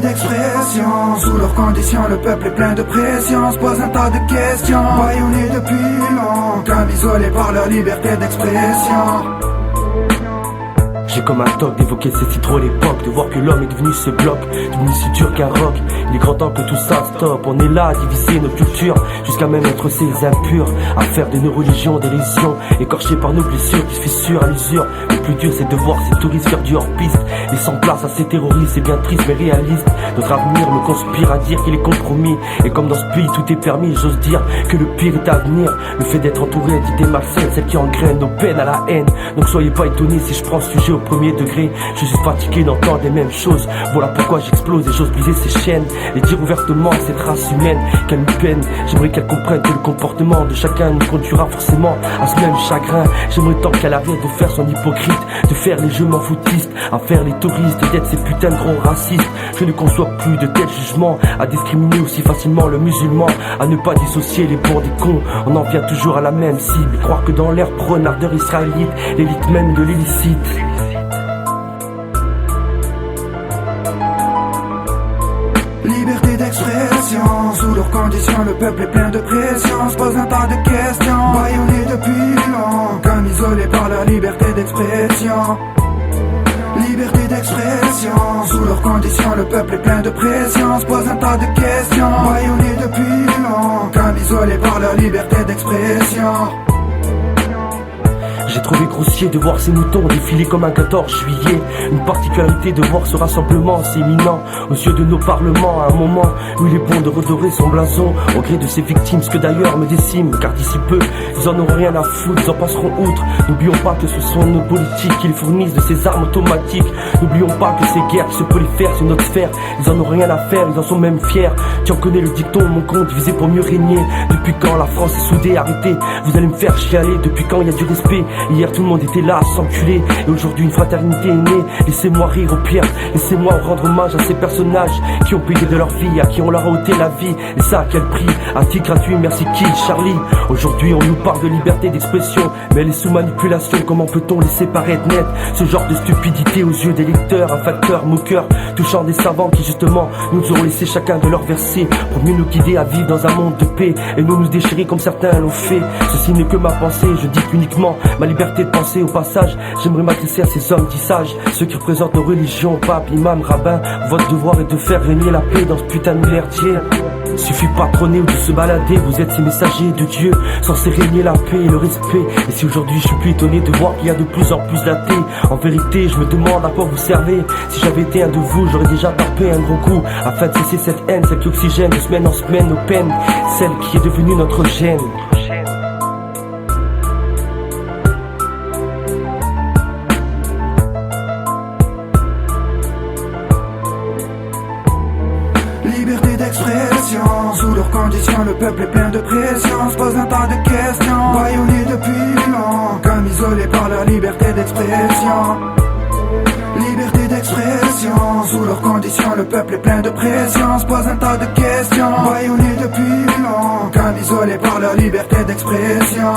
d'expression. Sous leurs conditions, le peuple est plein de pression, se pose un tas de questions. Bâillonnés depuis longtemps, comme isolés par leur liberté d'expression. J'ai comme un toc d'évoquer cette si trop l'époque, de voir que l'homme est devenu ce bloc, devenu si dur qu'un roc. Il est grand temps que tout ça stoppe. On est là à diviser nos cultures, jusqu'à même être ces impurs, à faire de nos religions des lésions, écorchées par nos blessures qui se fissurent à l'usure. Le plus dur c'est de voir ces touristes faire du hors-piste, laissant place à ces terroristes. C'est bien triste mais réaliste. Notre avenir me conspire à dire qu'il est compromis, et comme dans ce pays tout est permis, j'ose dire que le pire est à venir. Le fait d'être entouré d'idées malsaines, celles qui engrainent nos peines à la haine. Donc soyez pas étonnés si je prends ce sujet au premier degré. Je suis fatigué d'entendre les mêmes choses. Voilà pourquoi j'explose et j'ose briser ces chaînes et dire ouvertement à cette race humaine qu'elle me peine. J'aimerais qu'elle comprenne que le comportement de chacun nous conduira forcément à ce même chagrin. J'aimerais tant qu'elle arrête de faire son hypocrite, de faire les jeux m'en foutistes, à faire les touristes et d'être ces putains de gros racistes. Je ne conçois plus de tels jugements, à discriminer aussi facilement le musulman, à ne pas dissocier les bons des cons. On en vient toujours à la même cible, croire que dans l'air prône ardeur israélite, l'élite même de l'illicite. Liberté d'expression, sous leurs conditions, le peuple est plein de pression, se pose un tas de questions. Bâillonnés depuis longtemps, comme isolés par leur liberté d'expression. Liberté d'expression, sous leurs conditions, le peuple est plein de pression, se pose un tas de questions. Bâillonnés depuis longtemps, comme isolés par leur liberté d'expression. J'ai trouvé grossier de voir ces moutons défiler comme un 14 juillet. Une particularité de voir ce rassemblement, c'est imminent aux yeux de nos parlements, à un moment où il est bon de redorer son blason au gré de ces victimes, ce que d'ailleurs me décime, car d'ici peu ils en auront rien à foutre, ils en passeront outre. N'oublions pas que ce sont nos politiques qui les fournissent de ces armes automatiques. N'oublions pas que ces guerres qui se prolifèrent sur notre sphère, ils en ont rien à faire, ils en sont même fiers. Tu en connais le dicton, mon compte visé pour mieux régner. Depuis quand la France est soudée, arrêtez, vous allez me faire chialer. Depuis quand il y a du respect? Hier tout le monde était là à s'enculer, et aujourd'hui une fraternité est née. Laissez-moi rire au pire, laissez-moi rendre hommage à ces personnages qui ont payé de leur vie, à qui on leur a ôté la vie. Et ça à quel prix? À titre gratuit, merci qui? Charlie. Aujourd'hui on nous parle de liberté d'expression, mais elle est sous manipulation. Comment peut-on laisser paraître net ce genre de stupidité aux yeux des lecteurs? Un facteur moqueur touchant des savants qui justement nous auront laissé chacun de leur verset pour mieux nous guider à vivre dans un monde de paix, et non nous déchirer comme certains l'ont fait. Ceci n'est que ma pensée, je dis uniquement ma liberté de penser. Au passage, j'aimerais m'adresser à ces hommes dits sages, ceux qui représentent nos religions, papes, imams, rabbins. Votre devoir est de faire régner la paix dans ce putain de merdier. Suffit pas de trôner ou de se balader, vous êtes ces messagers de Dieu, censés régner la paix et le respect. Et si aujourd'hui je suis plus étonné de voir qu'il y a de plus en plus d'athées, en vérité je me demande à quoi vous servez. Si j'avais été un de vous, j'aurais déjà tapé un gros coup, afin de cesser cette haine, celle qui oxygène de semaine en semaine nos peines, celle qui est devenue notre gêne. Liberté d'expression, sous leurs conditions, le peuple est plein de pression, se pose un tas de questions. Bâillonnés depuis longtemps, comme isolés par leur liberté d'expression. Liberté d'expression, sous leurs conditions, le peuple est plein de pression, se pose un tas de questions. Bâillonnés depuis longtemps, comme isolés par leur liberté d'expression.